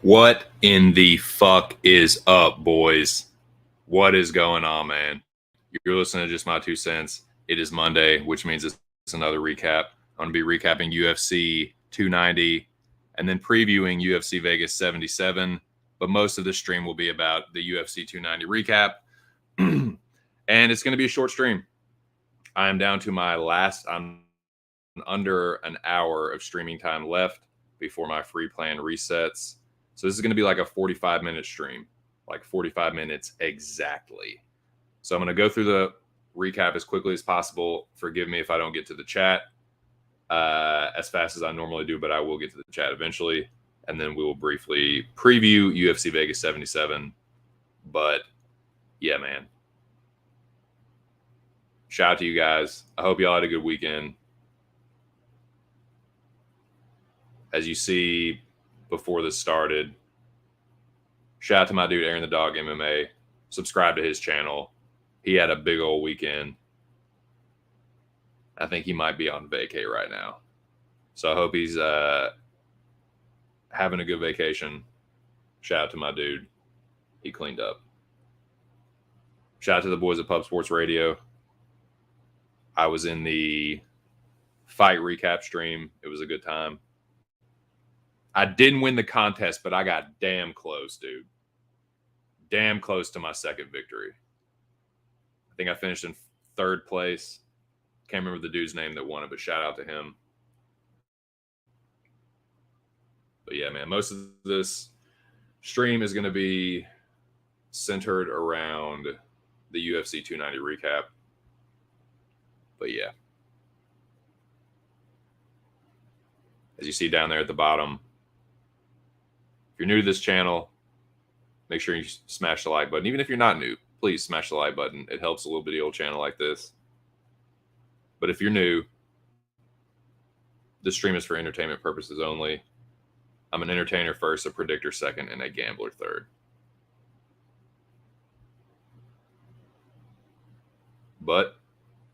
What in the fuck is up, boys? What is going on, man? You're listening to Just My Two Cents. It is Monday, which means it's another recap. I'm going to be recapping UFC 290 and then previewing UFC Vegas 77. But most of the stream will be about the UFC 290 recap. And it's going to be a short stream. I am down to my last, I'm under an hour of streaming time left before my free plan resets. So this is going to be like a 45-minute stream, like 45 minutes exactly. So I'm going to go through the recap as quickly as possible. Forgive me if I don't get to the chat as fast as I normally do, but I will get to the chat eventually. And then we will briefly preview UFC Vegas 77. But yeah, man. Shout out to you guys. I hope y'all had a good weekend. As you see before this started, shout out to my dude Aaron the Dog MMA. Subscribe to his channel. He had a big old weekend. I think he might be on vacay right now. So I hope he's having a good vacation. Shout out to my dude. He cleaned up. Shout out to the boys at Pub Sports Radio. I was in the fight recap stream. It was a good time. I didn't win the contest, but I got damn close, dude. Damn close to my second victory. I think I finished in third place. Can't remember the dude's name that won it, but shout out to him. But yeah, man, most of this stream is going to be centered around the UFC 290 recap. But yeah. As you see down there at the bottom, if you're new to this channel, make sure you smash the like button. Even if you're not new, please smash the like button. It helps a little bitty old channel like this. But if you're new, this stream is for entertainment purposes only. I'm an entertainer first, a predictor second, and a gambler third. But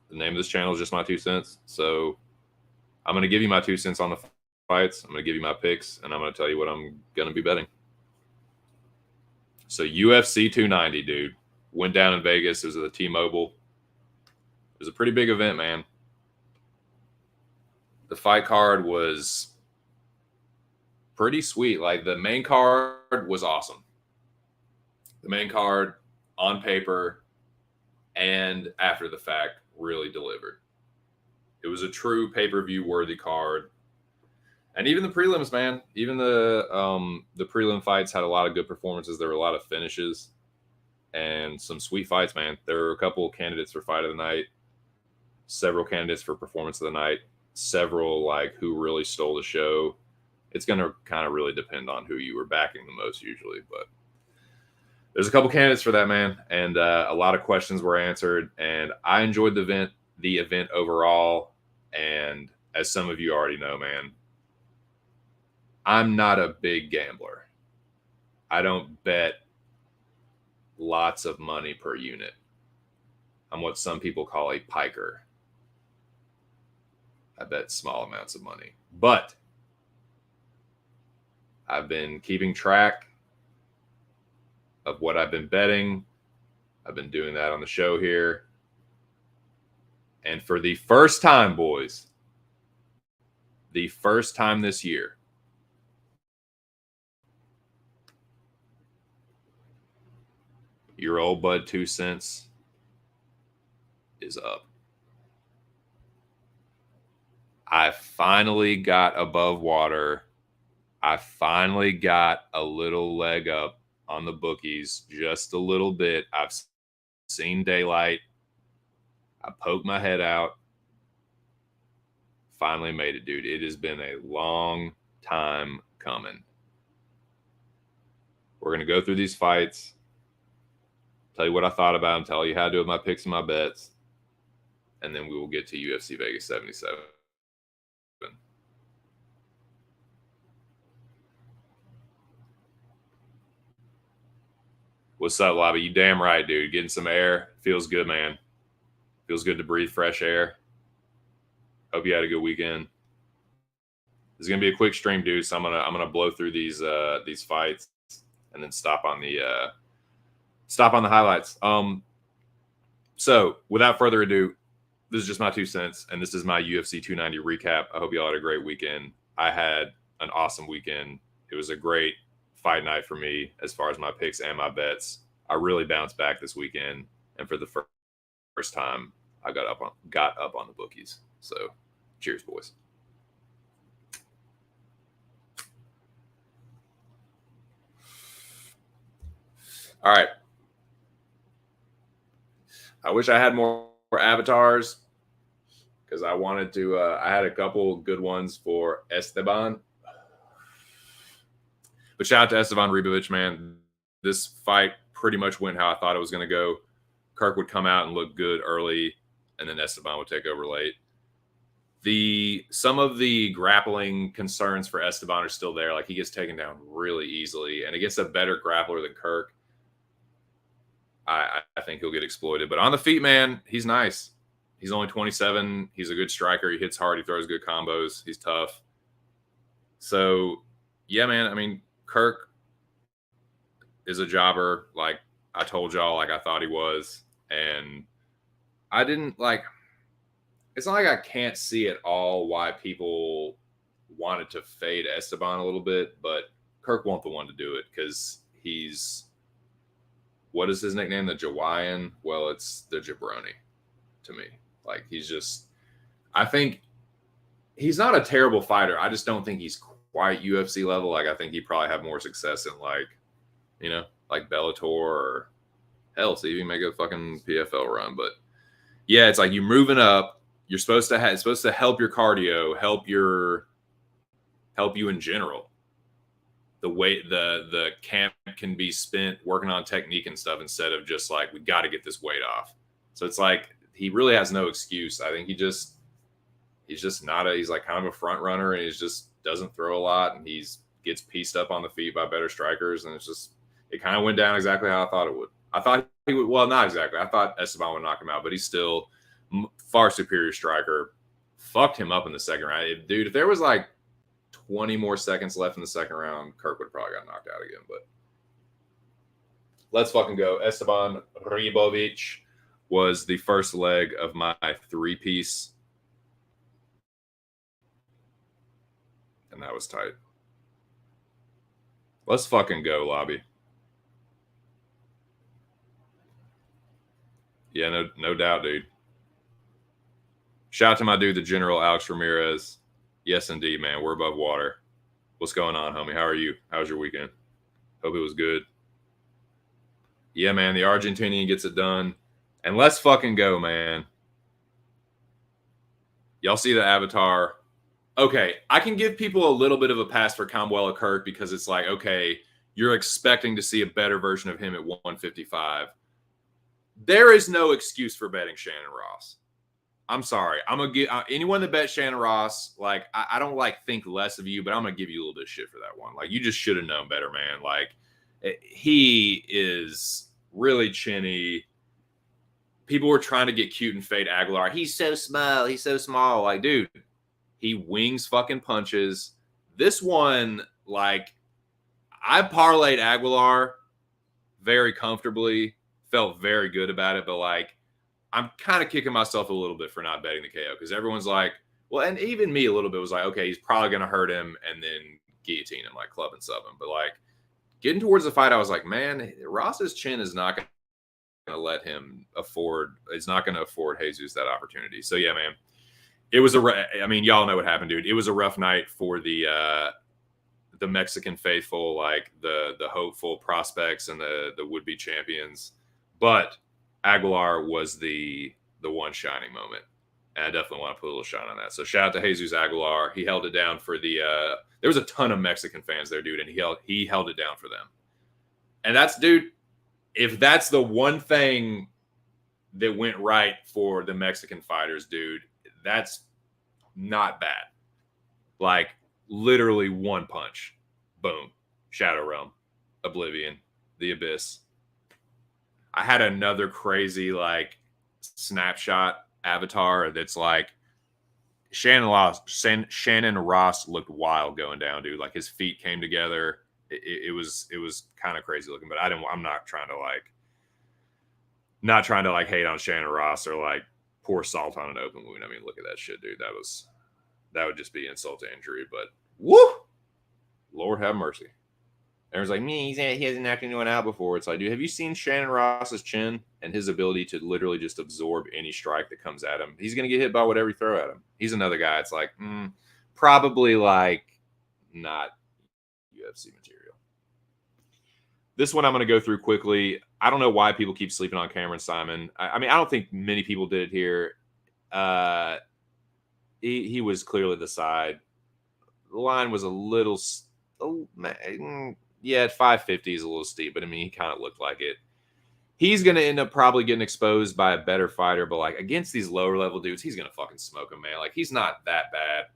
the name of this channel is Just My Two Cents. So I'm going to give you my 2 cents on the fights. I'm going to give you my picks, and I'm going to tell you what I'm going to be betting. So UFC 290, dude, went down in Vegas. It was at the T-Mobile. It was a pretty big event, man. The fight card was pretty sweet. Like, the main card was awesome. The main card on paper and after the fact really delivered. It was a true pay-per-view worthy card. And even the prelims, man, even the prelim fights had a lot of good performances. There were a lot of finishes and some sweet fights, man. There were a couple of candidates for fight of the night, several candidates for performance of the night, several like who really stole the show. It's going to kind of really depend on who you were backing the most usually, but there's a couple candidates for that, man. And a lot of questions were answered, and I enjoyed the event overall. And as some of you already know, man, I'm not a big gambler. I don't bet lots of money per unit. I'm what some people call a piker. I bet small amounts of money. But I've been keeping track of what I've been betting. I've been doing that on the show here. And for the first time, boys, the first time this year, Your old bud 2 cents is up. I finally got above water. I finally got a little leg up on the bookies, just a little bit. I've seen daylight. I poked my head out. Finally made it, dude. It has been a long time coming. We're going to go through these fights, tell you what I thought about them, tell you how to do with my picks and my bets, and then we will get to UFC Vegas 77. What's up, Lobby? You damn right, dude. Getting some air. Feels good, man. Feels good to breathe fresh air. Hope you had a good weekend. This is gonna be a quick stream, dude. So I'm gonna blow through these fights and then stop on the highlights. So without further ado, this is just my 2 cents, and this is my UFC 290 recap. I hope you all had a great weekend. I had an awesome weekend. It was a great fight night for me as far as my picks and my bets. I really bounced back this weekend, and for the first time, I got up on the bookies. So, cheers, boys. All right. I wish I had more avatars because I wanted to. I had a couple good ones for Esteban. But shout out to Esteban Ribovic, man. This fight pretty much went how I thought it was going to go. Kirk would come out and look good early, and then Esteban would take over late. Some of the grappling concerns for Esteban are still there. Like, he gets taken down really easily, and against a better grappler than Kirk, I think he'll get exploited. But on the feet, man, he's nice. He's only 27. He's a good striker. He hits hard. He throws good combos. He's tough. So, yeah, man. I mean, Kirk is a jobber, like I told y'all, like I thought he was. And I didn't like – it's not like I can't see at all why people wanted to fade Esteban a little bit, but Kirk won't the one to do it because he's – what is his nickname? The Jawaiian? Well, it's the Jabroni to me. Like, he's just – I think he's not a terrible fighter. I just don't think he's quite UFC level. Like, I think he probably have more success in, like, you know, like Bellator or hell, see if you make a fucking PFL run. But yeah, it's like you're moving up. You're supposed to it's supposed to help your cardio, help you in general. The way the camp can be spent working on technique and stuff instead of just like, we got to get this weight off. So it's like he really has no excuse. I think he's just he's like kind of a front runner, and he just doesn't throw a lot, and gets pieced up on the feet by better strikers, and it kind of went down exactly how I thought it would. I thought he would, well, not exactly. I thought Esteban would knock him out, but he's still far superior striker. Fucked him up in the second round. Dude, if there was like 20 more seconds left in the second round, Kirk would probably got knocked out again. But let's fucking go. Esteban Ribovic was the first leg of my 3-piece. And that was tight. Let's fucking go, Lobby. Yeah, no doubt, dude. Shout out to my dude, the General Alex Ramirez. Yes, indeed, man. We're above water. What's going on, homie? How are you? How was your weekend? Hope it was good. Yeah, man. The Argentinian gets it done. And let's fucking go, man. Y'all see the avatar. Okay, I can give people a little bit of a pass for Kamwela Kirk because it's like, okay, you're expecting to see a better version of him at 155. There is no excuse for betting Shannon Ross. I'm sorry. I'm gonna give anyone that bet Shannon Ross. Like, I don't like think less of you, but I'm gonna give you a little bit of shit for that one. Like, you just should have known better, man. Like, he is really chinny. People were trying to get cute and fade Aguilar. He's so small. He's so small. Like, dude, he wings fucking punches. This one, like, I parlayed Aguilar very comfortably. Felt very good about it, but like, I'm kind of kicking myself a little bit for not betting the KO because everyone's like, well, and even me a little bit was like, okay, he's probably going to hurt him and then guillotine him, like club and sub him. But like getting towards the fight, I was like, man, Ross's chin is not going to let him afford. Is not going to afford Jesus that opportunity. So yeah, man, it was I mean, y'all know what happened, dude. It was a rough night for the Mexican faithful, like the hopeful prospects and the would be champions. But Aguilar was the one shining moment. And I definitely want to put a little shine on that. So shout out to Jesus Aguilar. He held it down for the there was a ton of Mexican fans there, dude, and he held it down for them. And that's, dude, if that's the one thing that went right for the Mexican fighters, dude, that's not bad. Like literally one punch. Boom. Shadow Realm. Oblivion. The Abyss. I had another crazy like snapshot avatar that's like Shannon Ross looked wild going down, dude. Like his feet came together. It was kind of crazy looking, but I'm not trying to hate on Shannon Ross or like pour salt on an open wound. I mean, look at that shit, dude. That would just be insult to injury. But woo, Lord have mercy. Everyone's like, me, he hasn't knocked anyone out before. It's like, dude, have you seen Shannon Ross's chin and his ability to literally just absorb any strike that comes at him? He's going to get hit by whatever you throw at him. He's another guy. It's like, probably like not UFC material. This one I'm going to go through quickly. I don't know why people keep sleeping on Cameron Simon. I mean, I don't think many people did it here. He was clearly the side. The line was a little... yeah, at 550 is a little steep, but I mean, he kind of looked like it. He's going to end up probably getting exposed by a better fighter, but like against these lower level dudes, he's going to fucking smoke him, man. Like he's not that bad.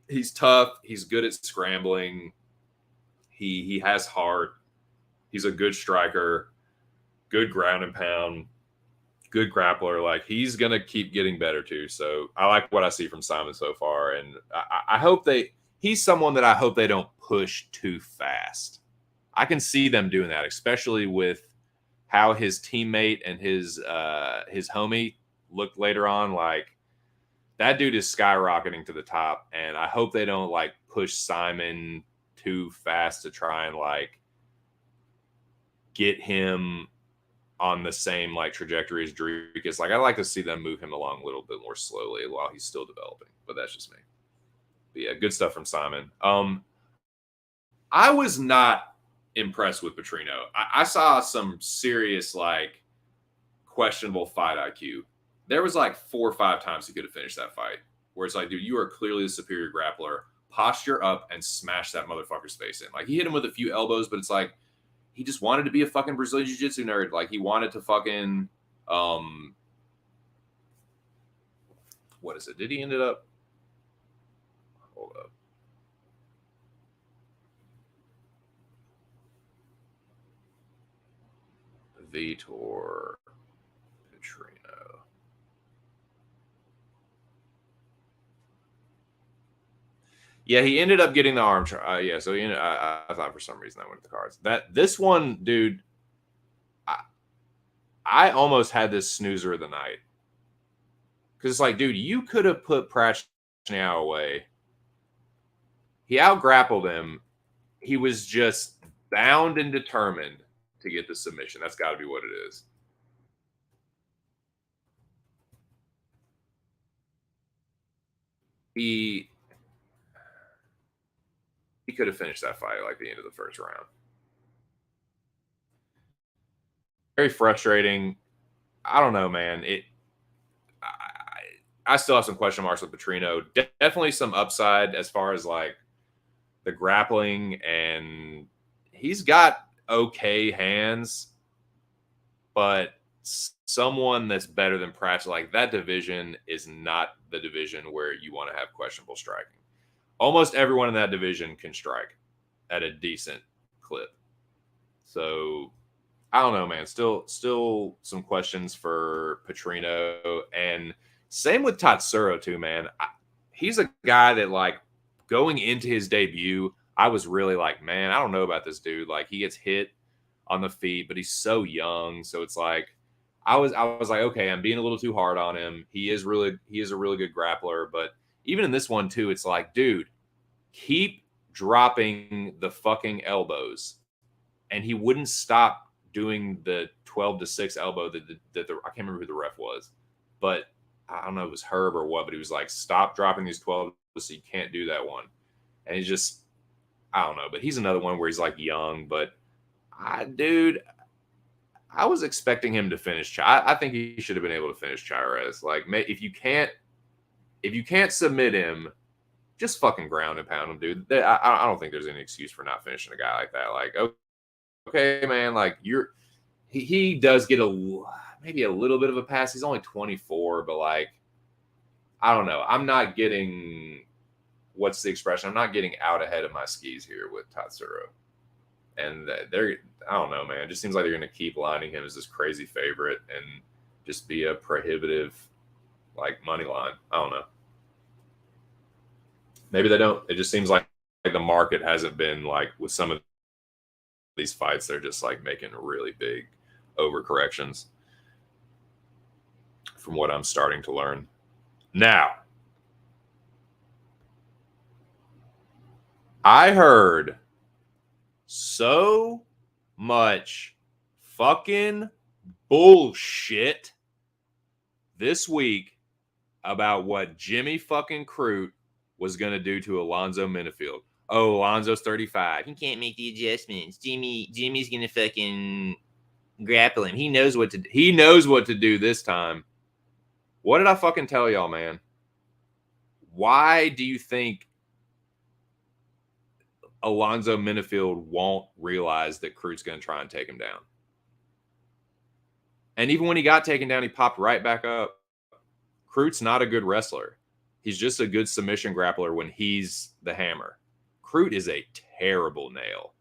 He's tough. He's good at scrambling. He has heart. He's a good striker, good ground and pound, good grappler. Like he's going to keep getting better too. So I like what I see from Simon so far. And I hope he's someone that I hope they don't push too fast. I can see them doing that, especially with how his teammate and his homie looked later on. Like that dude is skyrocketing to the top, and I hope they don't like push Simon too fast to try and like get him on the same like trajectory as Dricus. Like I like to see them move him along a little bit more slowly while he's still developing, but that's just me. But yeah, good stuff from Simon. I was not impressed with Petrino. I saw some serious, like, questionable fight IQ. There was like 4 or 5 times he could have finished that fight where it's like, dude, you are clearly the superior grappler. Posture up and smash that motherfucker's face in. Like, he hit him with a few elbows, but it's like, he just wanted to be a fucking Brazilian Jiu-Jitsu nerd. Like, he wanted to fucking, what is it? Did he end up? Hold up. Vitor Petrino. Yeah, he ended up getting the arm. Yeah, so I thought for some reason I went to the cards. This one, dude, I almost had this snoozer of the night. Because it's like, dude, you could have put Prachniow away. He out-grappled him. He was just bound and determined to get the submission. That's got to be what it is. He could have finished that fight like the end of the first round. Very frustrating. I don't know, man. I still have some question marks with Petrino. Definitely some upside as far as like the grappling, and he's got okay hands, but someone that's better than Pratchett, like that division is not the division where you want to have questionable striking. Almost everyone in that division can strike at a decent clip. So I don't know, man. Still some questions for Petrino, and same with Tatsuro too, man. He's a guy that like going into his debut, I was really like, man, I don't know about this dude. Like he gets hit on the feet, but he's so young. So it's like I was like, okay, I'm being a little too hard on him. He is a really good grappler, but even in this one too, it's like, dude, keep dropping the fucking elbows. And he wouldn't stop doing the 12-6 elbow that I can't remember who the ref was, but I don't know if it was Herb or what, but he was like, stop dropping these 12, so you can't do that one. And he's just, I don't know, but he's another one where he's like young, but dude, I was expecting him to finish. I think he should have been able to finish Chairez. Like, if you can't submit him, just fucking ground and pound him, dude. I don't think there's any excuse for not finishing a guy like that. Like, okay, man, like he does get maybe a little bit of a pass. He's only 24, but like, I don't know. I'm not getting, what's the expression? I'm not getting out ahead of my skis here with Tatsuro. And I don't know, man. It just seems like they're going to keep lining him as this crazy favorite and just be a prohibitive, like, money line. I don't know. Maybe they don't. It just seems like the market hasn't been, like, with some of these fights, they're just like making really big overcorrections from what I'm starting to learn. Now, I heard so much fucking bullshit this week about what Jimmy fucking Crute was going to do to Alonzo Menifield. Oh, Alonzo's 35. He can't make the adjustments. Jimmy's going to fucking grapple him. He knows what to do this time. What did I fucking tell y'all, man? Why do you think Alonzo Menifield won't realize that Crute's going to try and take him down? And even when he got taken down, he popped right back up. Crute's not a good wrestler. He's just a good submission grappler when he's the hammer. Crute is a terrible nail.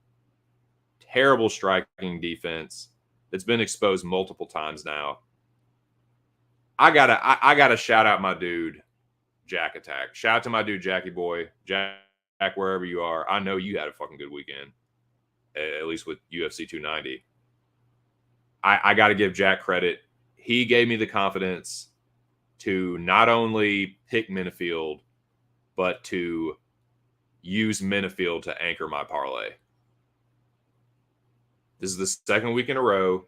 Terrible striking defense that's been exposed multiple times now. I gotta shout out my dude, Jack Attack. Shout out to my dude, Jackie Boy. Jack, wherever you are. I know you had a fucking good weekend, at least with UFC 290. I got to give Jack credit. He gave me the confidence to not only pick Menifield, but to use Menifield to anchor my parlay. This is the second week in a row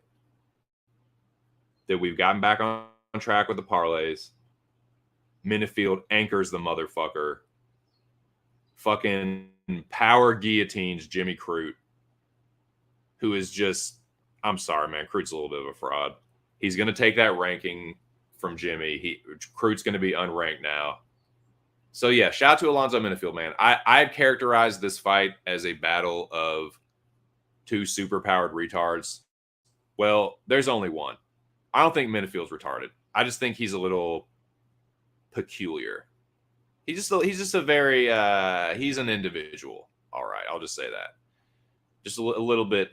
that we've gotten back on track with the parlays. Menifield anchors the motherfucker. Fucking power guillotines Jimmy Crute, who is just, I'm sorry, man. Crute's a little bit of a fraud. He's going to take that ranking from Jimmy. Crute's going to be unranked now. So, yeah, shout out to Alonzo Menifield, man. I'd characterize this fight as a battle of two superpowered retards. Well, there's only one. I don't think Menifield's retarded. I just think he's a little peculiar. He's just a very he's an individual. All right, I'll just say that. Just a little bit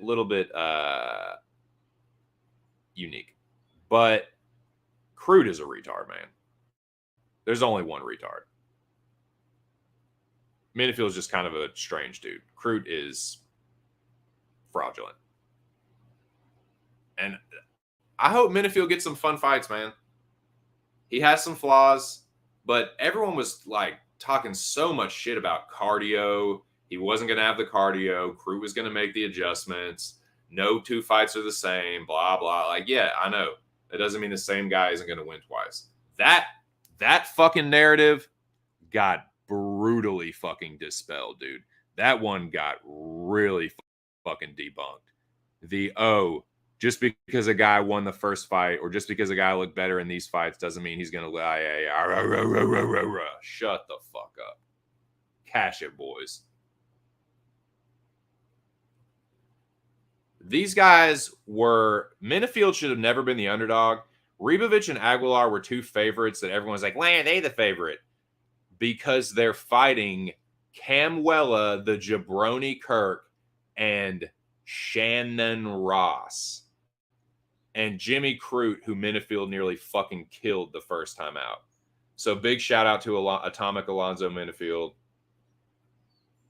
unique. But Crute is a retard, man. There's only one retard. Menifield is just kind of a strange dude. Crute is fraudulent. And I hope Menifield gets some fun fights, man. He has some flaws, but everyone was like talking so much shit about cardio. He wasn't going to have the cardio. Crute was going to make the adjustments. No two fights are the same, blah, blah. Like, yeah, I know. That doesn't mean the same guy isn't going to win twice. That fucking narrative got brutally fucking dispelled, dude. That one got really fucking debunked. Just because a guy won the first fight or just because a guy looked better in these fights doesn't mean he's going to shut the fuck up. Cash it, boys. These guys Menifield should have never been the underdog. Ribovic and Aguilar were two favorites that everyone's like, why are they the favorite? Because they're fighting Camuela, the Jabroni Kirk, and Shannon Ross. And Jimmy Crute, who Menifield nearly fucking killed the first time out. So big shout out to Atomic Alonzo Menifield.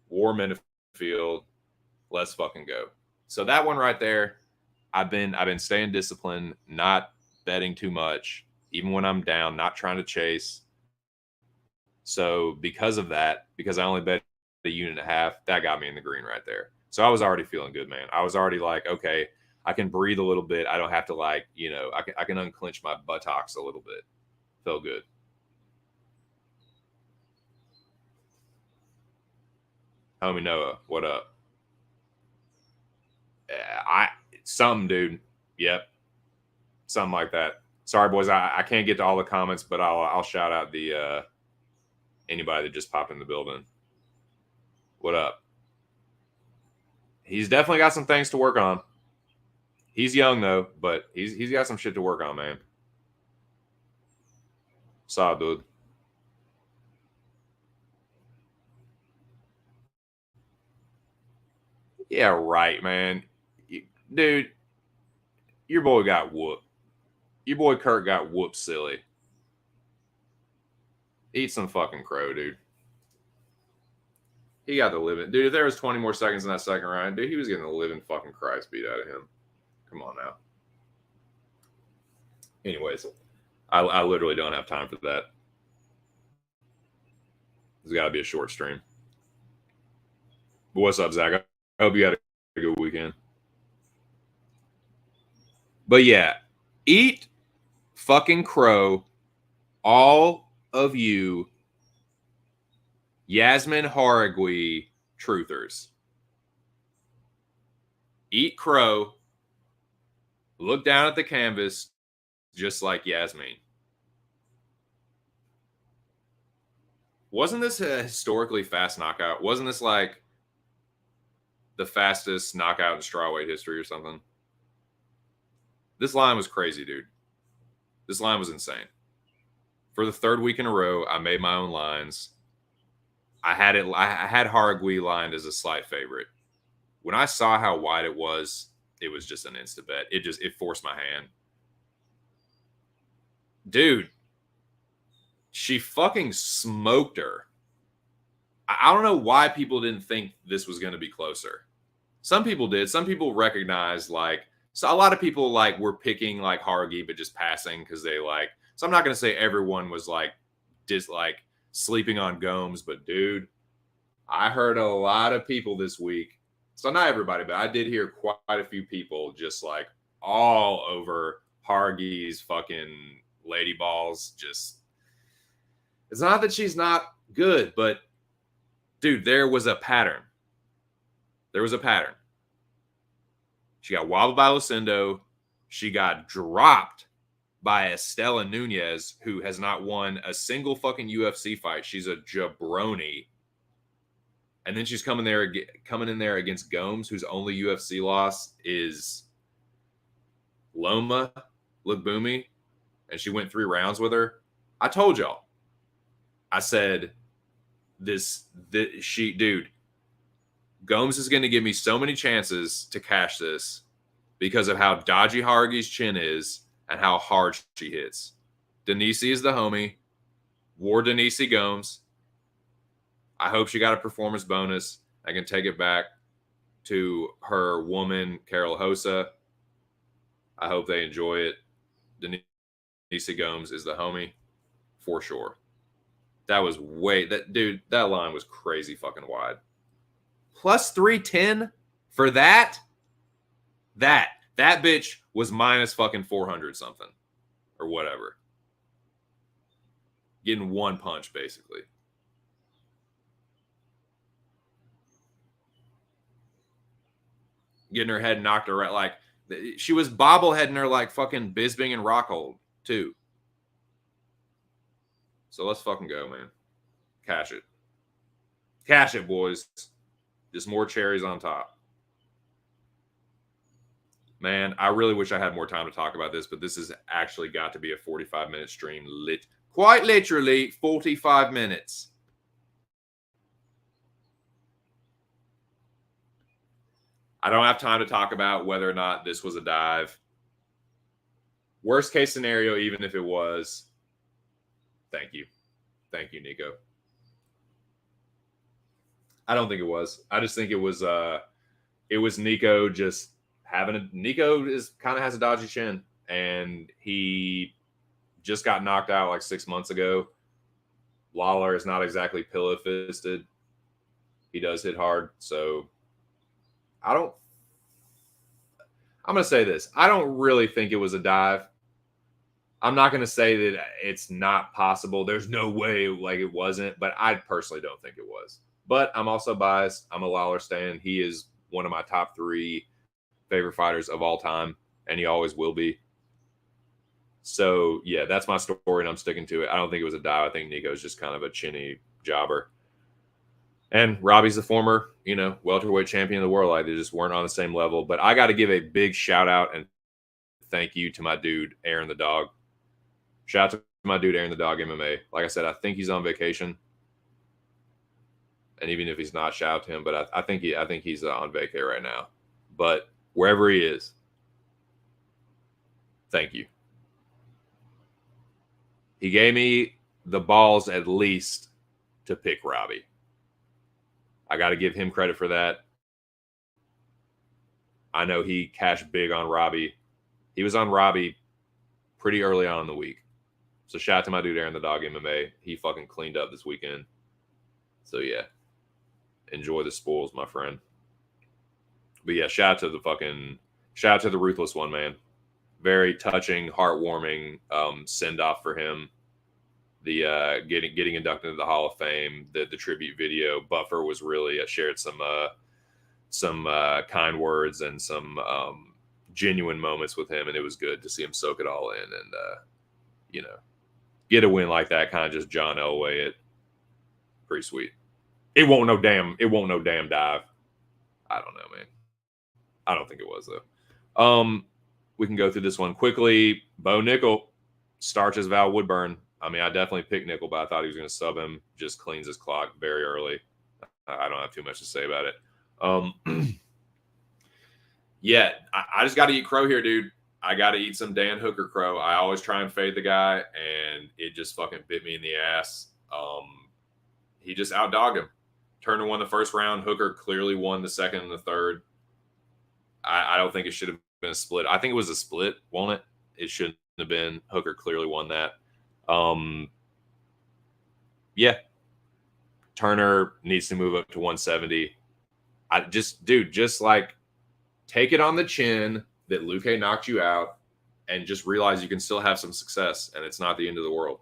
War Menifield. Let's fucking go. So that one right there, I've been staying disciplined, not betting too much, even when I'm down, not trying to chase. So because of that, because I only bet a unit and a half, that got me in the green right there. So I was already feeling good, man. I was already like, okay, I can breathe a little bit. I don't have to like, I can unclench my buttocks a little bit. Felt good. Homie Noah, what up? Something, dude. Yep, something like that. Sorry, boys, I can't get to all the comments, but I'll shout out the anybody that just popped in the building. What up? He's definitely got some things to work on. He's young though, but he's got some shit to work on, man. Saw, dude. Yeah, right, man. Dude, your boy got whooped. Your boy Kurt got whooped silly. Eat some fucking crow, dude. He got the living. Dude, if there was 20 more seconds in that second round, dude, he was getting the living fucking Christ beat out of him. Come on now. Anyways, I literally don't have time for that. It's got to be a short stream. But what's up, Zach? I hope you had a good weekend. But yeah, eat fucking crow, all of you Yasmin Haragui truthers. Eat crow, look down at the canvas just like Yasmin. Wasn't this a historically fast knockout? Wasn't this like the fastest knockout in strawweight history or something? This line was crazy, dude. This line was insane. For the third week in a row, I made my own lines. I had Haragui lined as a slight favorite. When I saw how wide it was just an instant bet. It forced my hand. Dude, she fucking smoked her. I don't know why people didn't think this was going to be closer. Some people did. Some people recognized so a lot of people were picking Haragi but just passing because they so I'm not going to say everyone was sleeping on Gomes, but dude, I heard a lot of people this week. So not everybody, but I did hear quite a few people just all over Haragi's fucking lady balls. Just, it's not that she's not good, but dude, there was a pattern. There was a pattern. She got wobbled by Lucindo. She got dropped by Estela Nunez, who has not won a single fucking UFC fight. She's a jabroni. And then she's coming in there against Gomes, whose only UFC loss is Loma Lukbumi, and she went 3 rounds with her. I told y'all. I said, dude, Gomes is going to give me so many chances to cash this because of how dodgy Haragi's chin is and how hard she hits. Denise is the homie. War Denise Gomes. I hope she got a performance bonus. I can take it back to her woman, Carol Hosa. I hope they enjoy it. Denise Gomes is the homie for sure. That was that line was crazy fucking wide. Plus 310 for that. That bitch was minus fucking 400 something or whatever. Getting one punch basically. Getting her head knocked around she was bobbleheading her fucking Bisping and Rockhold too. So let's fucking go, man. Cash it. Cash it, boys. Just more cherries on top. Man, I really wish I had more time to talk about this, but this has actually got to be a 45-minute stream. Quite literally 45 minutes. I don't have time to talk about whether or not this was a dive. Worst case scenario, even if it was. Thank you. Thank you, Nico. I don't think it was. I just think it was Nico just Nico kind of has a dodgy chin, and he just got knocked out 6 months ago. Lawler is not exactly pillow fisted. He does hit hard, so I I'm going to say this. I don't really think it was a dive. I'm not going to say that it's not possible. There's no way like it wasn't, but I personally don't think it was. But I'm also biased. I'm a Lawler stan. He is one of my top 3 favorite fighters of all time, and he always will be. So, yeah, that's my story, and I'm sticking to it. I don't think it was a dive. I think Nico's just kind of a chinny jobber. And Robbie's the former, welterweight champion of the world. Like, they just weren't on the same level. But I got to give a big shout out and thank you to my dude, Aaron the Dog. Shout out to my dude, Aaron the Dog MMA. Like I said, I think he's on vacation. And even if he's not, shout out to him. But I think he's on vacay right now. But wherever he is, thank you. He gave me the balls at least to pick Robbie. I got to give him credit for that. I know he cashed big on Robbie. He was on Robbie pretty early on in the week. So shout out to my dude Aaron the Dog MMA. He fucking cleaned up this weekend. So yeah. Enjoy the spoils, my friend. But yeah, shout out to the Ruthless one, man. Very touching, heartwarming send off for him. The getting inducted into the Hall of Fame, the tribute video. Buffer was really shared some kind words and some genuine moments with him, and it was good to see him soak it all in and get a win like that, kind of just John Elway it. Pretty sweet. It won't no damn dive. I don't know, man. I don't think it was though. We can go through this one quickly. Bo Nickel starches Val Woodburn. I mean, I definitely picked Nickel, but I thought he was going to sub him. Just cleans his clock very early. I don't have too much to say about it. Yeah, I just got to eat crow here, dude. I got to eat some Dan Hooker crow. I always try and fade the guy, and it just fucking bit me in the ass. He just outdogged him. Turner won the first round. Hooker clearly won the second and the third. I don't think it should have been a split. I think it was a split, won't it? It shouldn't have been. Hooker clearly won that. Yeah. Turner needs to move up to 170. Just like take it on the chin that Luque knocked you out and just realize you can still have some success and it's not the end of the world.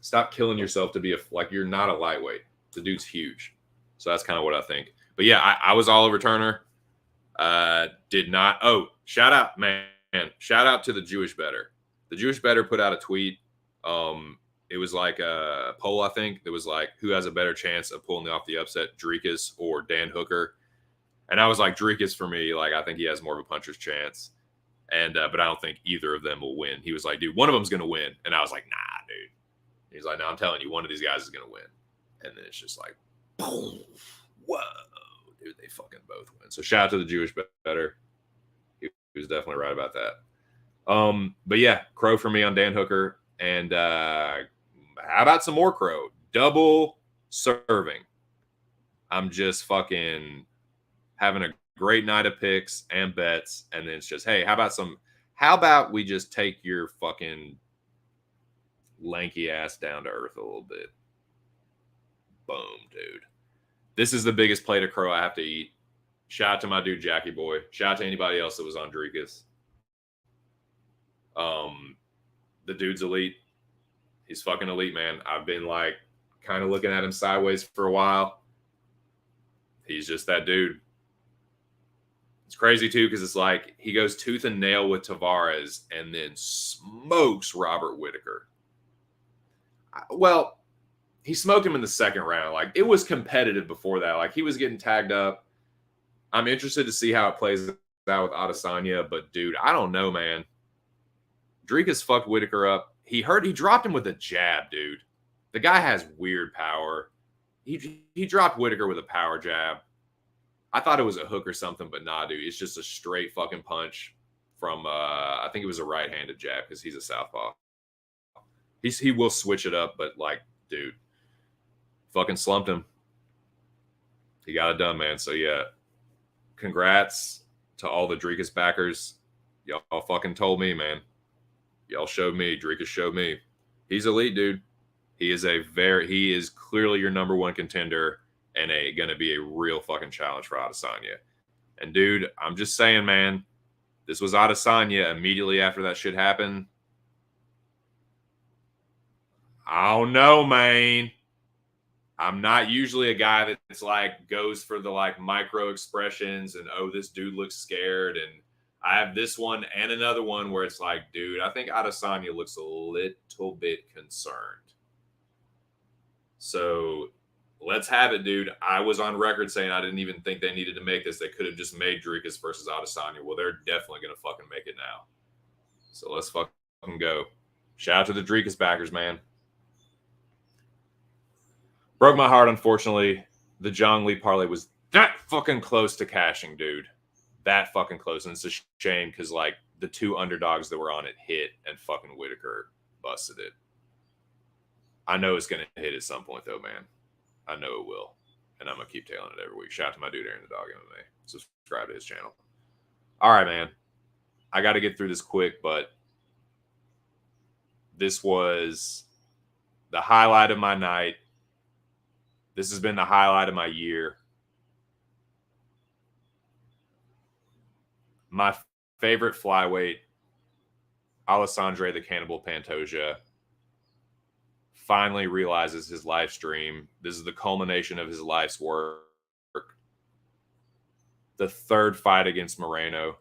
Stop killing yourself to be you're not a lightweight. The dude's huge. So that's kind of what I think. But yeah, I was all over Turner. Did not. Oh, shout out, man. Shout out to the Jewish Better. The Jewish Better put out a tweet. It was like a poll, I think. That was like, who has a better chance of pulling off the upset, Dricus or Dan Hooker? And I was like, Dricus for me. Like, I think he has more of a puncher's chance. And but I don't think either of them will win. He was like, dude, one of them's going to win. And I was like, nah, dude. He's like, no, I'm telling you, one of these guys is going to win. And then it's just like, boom, whoa, dude, they fucking both win. So shout out to the Jewish Better. He was definitely right about that. But yeah, crow for me on Dan Hooker. And how about some more crow? Double serving. I'm just fucking having a great night of picks and bets. And then it's just, hey, how about we just take your fucking lanky ass down to earth a little bit? Boom, dude. This is the biggest plate of crow I have to eat. Shout out to my dude Jackie Boy. Shout out to anybody else that was on Dricus. The dude's elite. He's fucking elite, man. I've been like kind of looking at him sideways for a while. He's just that dude. It's crazy too, because it's like he goes tooth and nail with Tavares and then smokes Robert Whitaker. Well, he smoked him in the second round. Like, it was competitive before that. Like, he was getting tagged up. I'm interested to see how it plays out with Adesanya, but dude, I don't know, man. Dricus fucked Whitaker up. He dropped him with a jab, dude. The guy has weird power. He dropped Whitaker with a power jab. I thought it was a hook or something, but nah, dude. It's just a straight fucking punch from I think it was a right-handed jab because he's a southpaw. He will switch it up, but like, dude, fucking slumped him. He got it done, man. So yeah, congrats to all the Dricus backers. Y'all fucking told me, man. Y'all showed me. Dricus showed me. He's elite, dude. He is clearly your number one contender and going to be a real fucking challenge for Adesanya. And dude, I'm just saying, man, this was Adesanya immediately after that shit happened. I don't know, man. I'm not usually a guy that's like goes for the like micro expressions and oh, this dude looks scared. And I have this one and another one where it's like, dude, I think Adesanya looks a little bit concerned. So let's have it, dude. I was on record saying I didn't even think they needed to make this. They could have just made Dricus versus Adesanya. Well, they're definitely going to fucking make it now. So let's fucking go. Shout out to the Dricus backers, man. Broke my heart, unfortunately. The Zhang Li parlay was that fucking close to cashing, dude. That fucking close. And it's a shame because, like, the two underdogs that were on it hit and fucking Whitaker busted it. I know it's going to hit at some point, though, man. I know it will. And I'm going to keep tailing it every week. Shout out to my dude, Aaron the Dog MMA. Subscribe to his channel. All right, man. I got to get through this quick, but this was the highlight of my night. This has been the highlight of my year. My favorite flyweight, Alessandro the Cannibal Pantoja, finally realizes his live stream. This is the culmination of his life's work. The third fight against Moreno.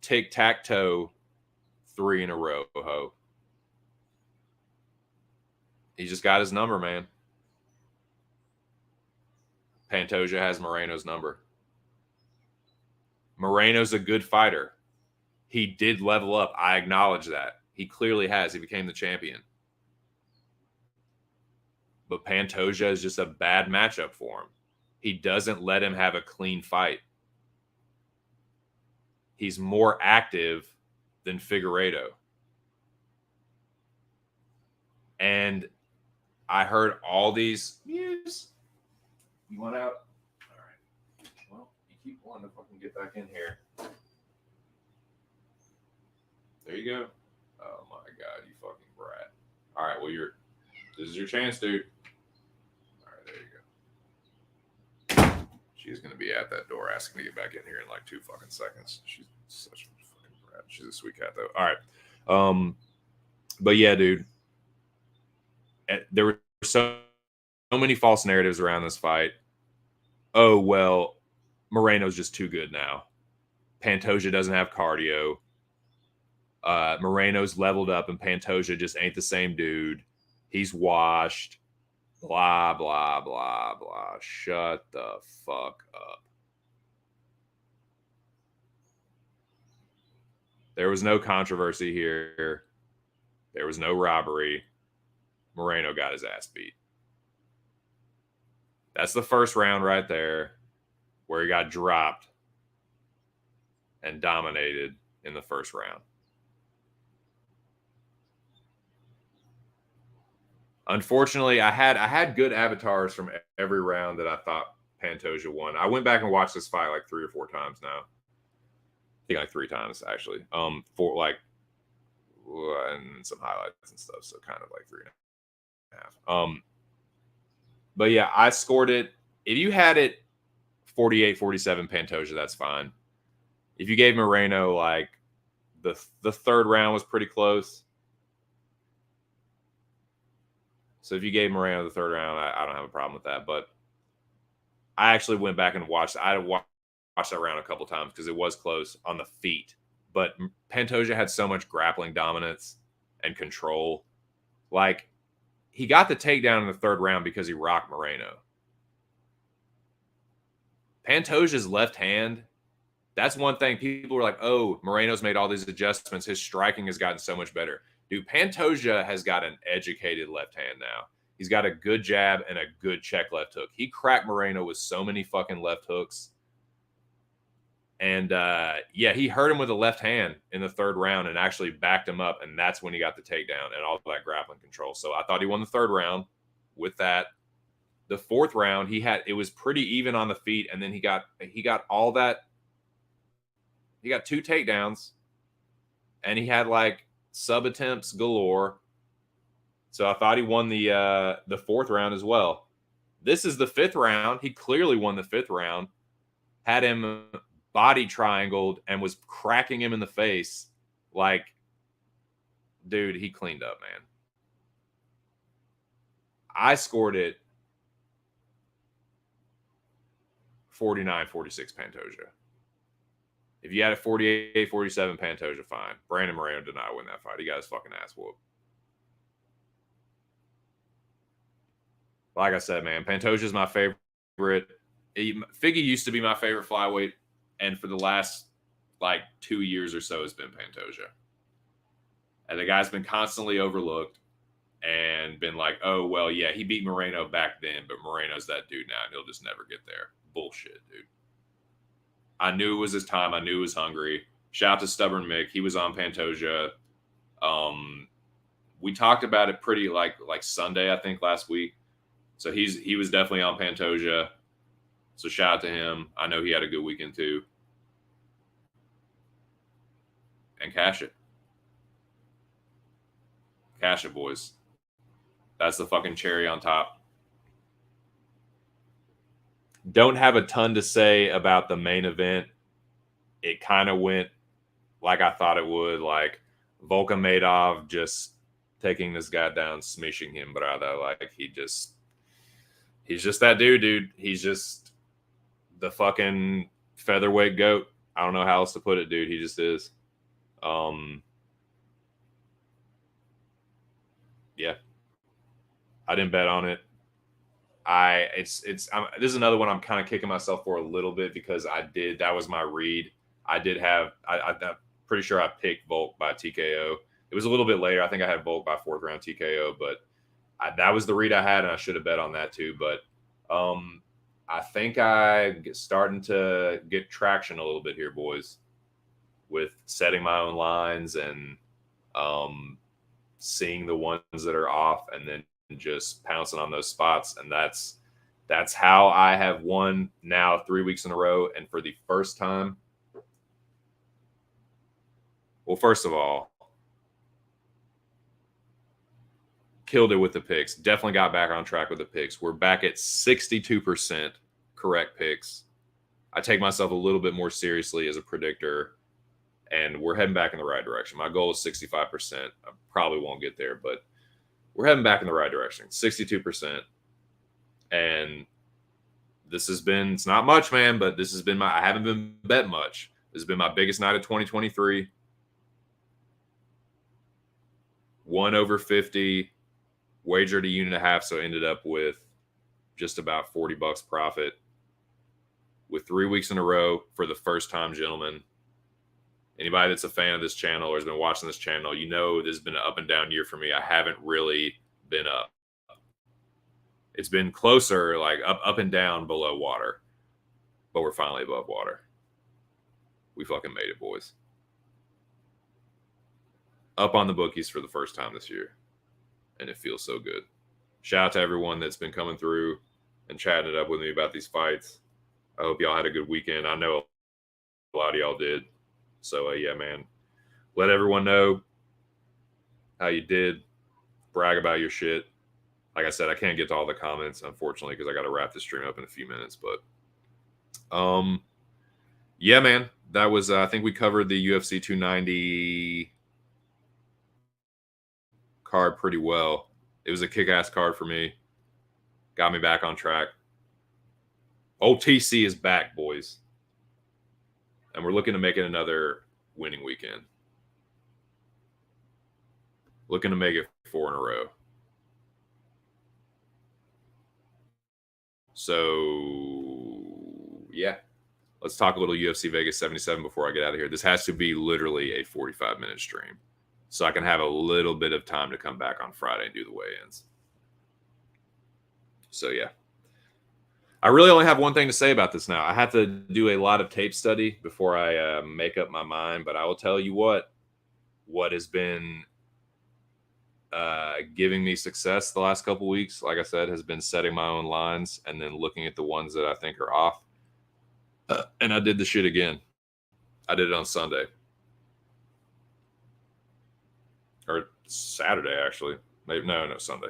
Tic-tac-toe, 3 in a row, ho. He just got his number, man. Pantoja has Moreno's number. Moreno's a good fighter. He did level up. I acknowledge that. He clearly has. He became the champion. But Pantoja is just a bad matchup for him. He doesn't let him have a clean fight. He's more active than Figueiredo. And I heard all these views. You want out? All right. Well, you keep wanting to fucking get back in here. There you go. Oh my God, you fucking brat. All right, well, this is your chance, dude. All right, there you go. She's going to be at that door asking to get back in here in like 2 fucking seconds. She's such a fucking brat. She's a sweet cat, though. All right. But yeah, dude. There were so many false narratives around this fight. Oh, well, Moreno's just too good now. Pantoja doesn't have cardio. Moreno's leveled up and Pantoja just ain't the same dude. He's washed. Blah, blah, blah, blah. Shut the fuck up. There was no controversy here. There was no robbery. Moreno got his ass beat. That's the first round right there where he got dropped and dominated in the first round. Unfortunately, I had good avatars from every round that I thought Pantoja won. I went back and watched this fight like 3 or 4 times now. I think like 3 times actually. For like and some highlights and stuff. So kind of like 3.5. But yeah, I scored it. If you had it 48-47 Pantoja, that's fine. If you gave Moreno like the third round was pretty close. So if you gave Moreno the third round, I don't have a problem with that. But I actually went back and watched. I watched that round a couple times because it was close on the feet. But Pantoja had so much grappling dominance and control. Like, he got the takedown in the third round because he rocked Moreno. Pantoja's left hand, that's one thing. People were like, oh, Moreno's made all these adjustments. His striking has gotten so much better. Dude, Pantoja has got an educated left hand now. He's got a good jab and a good check left hook. He cracked Moreno with so many fucking left hooks. And, yeah, he hurt him with a left hand in the third round and actually backed him up, and that's when he got the takedown and all that grappling control. So I thought he won the third round with that. The fourth round, it was pretty even on the feet, and then he got all that. He got 2 takedowns, and he had like sub attempts galore. So I thought he won the fourth round as well. This is the 5th round. He clearly won the 5th round. Had him body triangled and was cracking him in the face. Like, dude, he cleaned up, man. I scored it 49-46 Pantoja. If you had a 48-47 Pantoja, fine. Brandon Moreno did not win that fight. He got his fucking ass whooped. Like I said, man, Pantoja is my favorite. Figgy used to be my favorite flyweight, and for the last like 2 years or so, it's been Pantoja. And the guy's been constantly overlooked and been like, oh, well, yeah, he beat Moreno back then, but Moreno's that dude now, and he'll just never get there. Bullshit, dude. I knew it was his time. I knew he was hungry. Shout out to Stubborn Mick. He was on Pantoja. We talked about it pretty like Sunday, I think, last week. So he was definitely on Pantoja. So shout out to him. I know he had a good weekend too. And cash it. Cash it, boys. That's the fucking cherry on top. Don't have a ton to say about the main event. It kind of went like I thought it would. Like Volkamadov just taking this guy down, smishing him, brother. Like he's just that dude. He's just the fucking featherweight goat. I don't know how else to put it, dude. He just is. Yeah. I didn't bet on it. This is another one I'm kind of kicking myself for a little bit because that was my read. I'm pretty sure I picked Volk by TKO. It was a little bit later. I think I had Volk by 4th round TKO, but that was the read I had, and I should have bet on that too. But I think I'm starting to get traction a little bit here, boys, with setting my own lines and seeing the ones that are off and then just pouncing on those spots. And that's how I have won now 3 weeks in a row. And for the first time, well, first of all, killed it with the picks. Definitely got back on track with the picks. We're back at 62% correct picks. I take myself a little bit more seriously as a predictor, and we're heading back in the right direction. My goal is 65%. I probably won't get there, but we're heading back in the right direction. 62%. And it's not much, man, but this has been I haven't been bet much. This has been my biggest night of 2023. 1 over 50, wagered $1.50, so ended up with just about $40 profit with 3 weeks in a row for the first time, gentlemen. Anybody that's a fan of this channel or has been watching this channel, you know this has been an up and down year for me. I haven't really been up. It's been closer, like up and down below water, but we're finally above water. We fucking made it, boys. Up on the bookies for the first time this year, and it feels so good. Shout out to everyone that's been coming through and chatting it up with me about these fights. I hope y'all had a good weekend. I know a lot of y'all did. So, yeah, man, let everyone know how you did. Brag about your shit. Like I said, I can't get to all the comments, unfortunately, because I got to wrap this stream up in a few minutes. But, yeah, man, that was, I think we covered the UFC 290 card pretty well. It was a kick-ass card for me. Got me back on track. OTC is back, boys. And we're looking to make it another winning weekend. Looking to make it 4 in a row. So, yeah. Let's talk a little UFC Vegas 77 before I get out of here. This has to be literally a 45-minute stream, so I can have a little bit of time to come back on Friday and do the weigh-ins. So, yeah. I really only have one thing to say about this now. I have to do a lot of tape study before I make up my mind, but I will tell you what has been giving me success the last couple weeks, like I said, has been setting my own lines and then looking at the ones that I think are off. And I did the shit again. I did it on Sunday. Or Saturday, actually. Maybe, no, Sunday.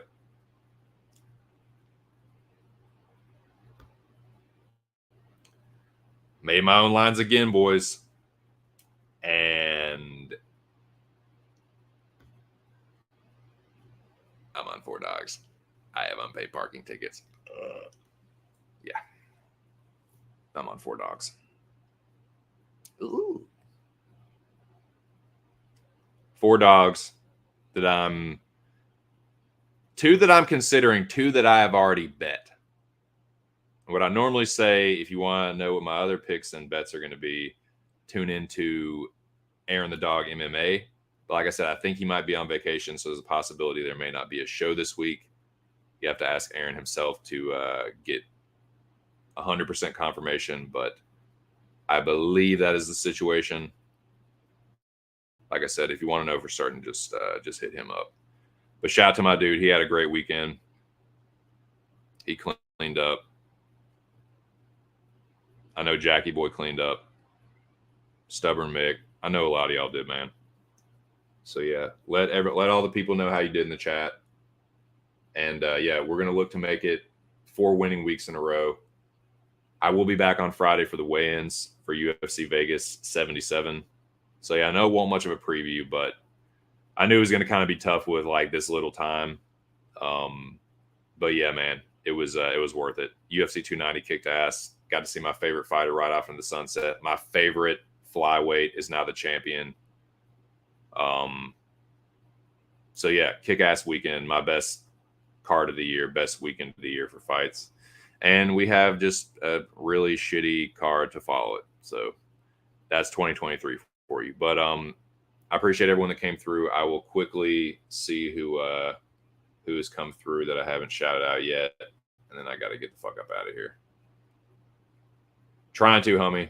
Made my own lines again, boys. And I'm on 4 dogs. I have unpaid parking tickets. Yeah. I'm on 4 dogs. Ooh. 4 dogs that I'm 2 that I'm considering, 2 that I have already bet. What I normally say, if you want to know what my other picks and bets are going to be, tune into Aaron the Dog MMA. But like I said, I think he might be on vacation, so there's a possibility there may not be a show this week. You have to ask Aaron himself to get 100% confirmation, but I believe that is the situation. Like I said, if you want to know for certain, just hit him up. But shout out to my dude. He had a great weekend. He cleaned up. I know Jackie Boy cleaned up. Stubborn Mick. I know a lot of y'all did, man. So yeah, let all the people know how you did in the chat. And yeah, we're gonna look to make it 4 winning weeks in a row. I will be back on Friday for the weigh-ins for UFC Vegas 77. So yeah, I know it won't much of a preview, but I knew it was gonna kind of be tough with like this little time. But yeah, man, it was worth it. UFC 290 kicked ass. Got to see my favorite fighter right off into the sunset. My favorite flyweight is now the champion. So yeah, kick ass weekend. My best card of the year, best weekend of the year for fights. And we have just a really shitty card to follow it. So that's 2023 for you. But I appreciate everyone that came through. I will quickly see who has come through that I haven't shouted out yet. And then I got to get the fuck up out of here. Trying to, homie.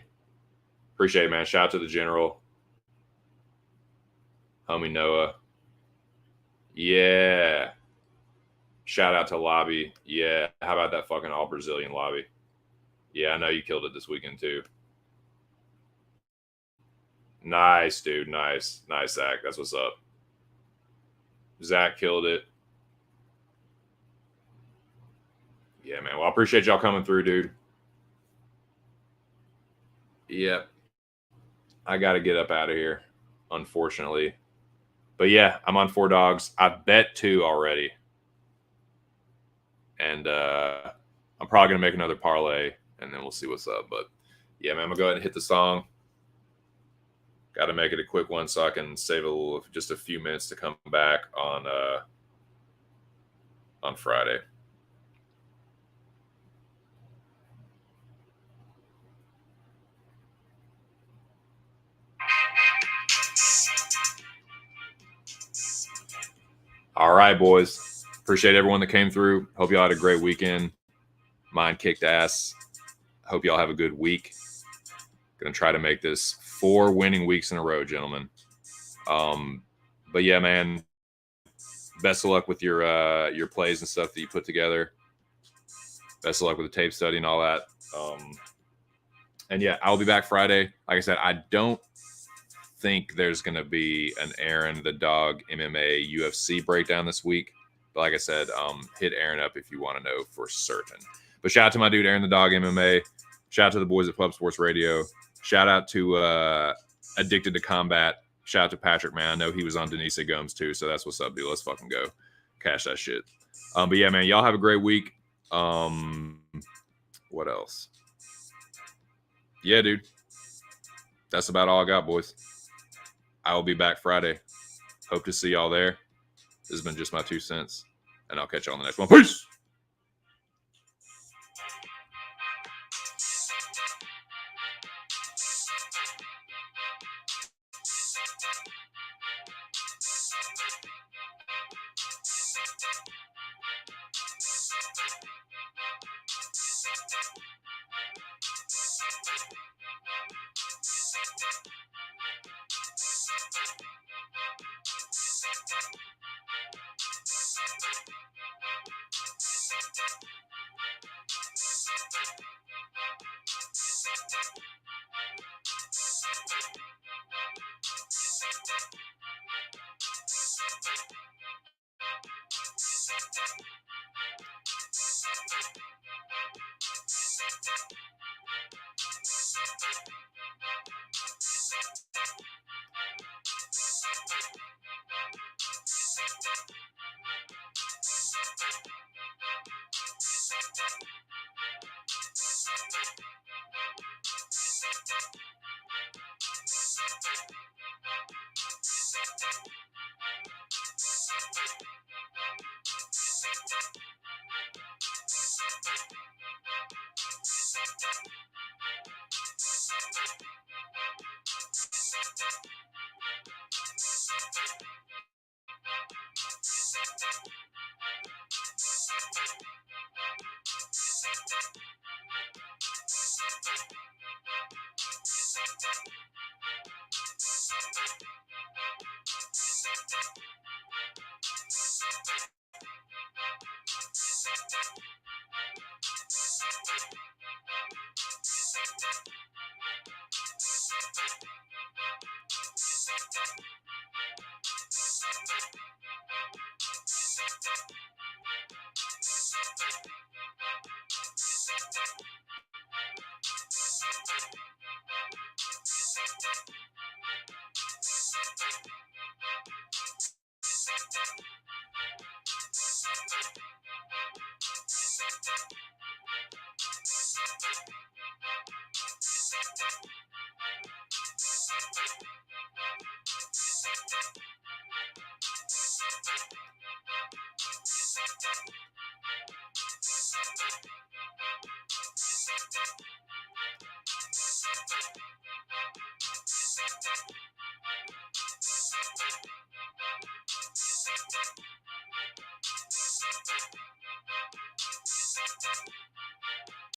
Appreciate it, man. Shout out to the general. Homie Noah. Yeah. Shout out to Lobby. Yeah. How about that fucking all Brazilian Lobby? Yeah, I know you killed it this weekend too. Nice, dude. Nice. Nice, Zach. That's what's up. Zach killed it. Yeah, man. Well, I appreciate y'all coming through, dude. Yep. I got to get up out of here, unfortunately. But yeah, I'm on 4 dogs. I bet 2 already. And I'm probably going to make another parlay, and then we'll see what's up. But yeah, man, I'm going to go ahead and hit the song. Got to make it a quick one so I can save just a few minutes to come back on Friday. All right, boys. Appreciate everyone that came through. Hope y'all had a great weekend. Mine kicked ass. Hope y'all have a good week. Gonna try to make this 4 winning weeks in a row, gentlemen. But yeah, man. Best of luck with your plays and stuff that you put together. Best of luck with the tape study and all that. And yeah, I'll be back Friday. Like I said, I don't think there's going to be an Aaron the Dog MMA UFC breakdown this week. But like I said, hit Aaron up if you want to know for certain. But shout out to my dude, Aaron the Dog MMA. Shout out to the boys at Pub Sports Radio. Shout out to Addicted to Combat. Shout out to Patrick, man. I know he was on Denise Gomes too, so that's what's up, dude. Let's fucking go. Cash that shit. But yeah, man, y'all have a great week. What else? Yeah, dude. That's about all I got, boys. I will be back Friday. Hope to see y'all there. This has been just my 2 cents, and I'll catch y'all on the next one. Peace!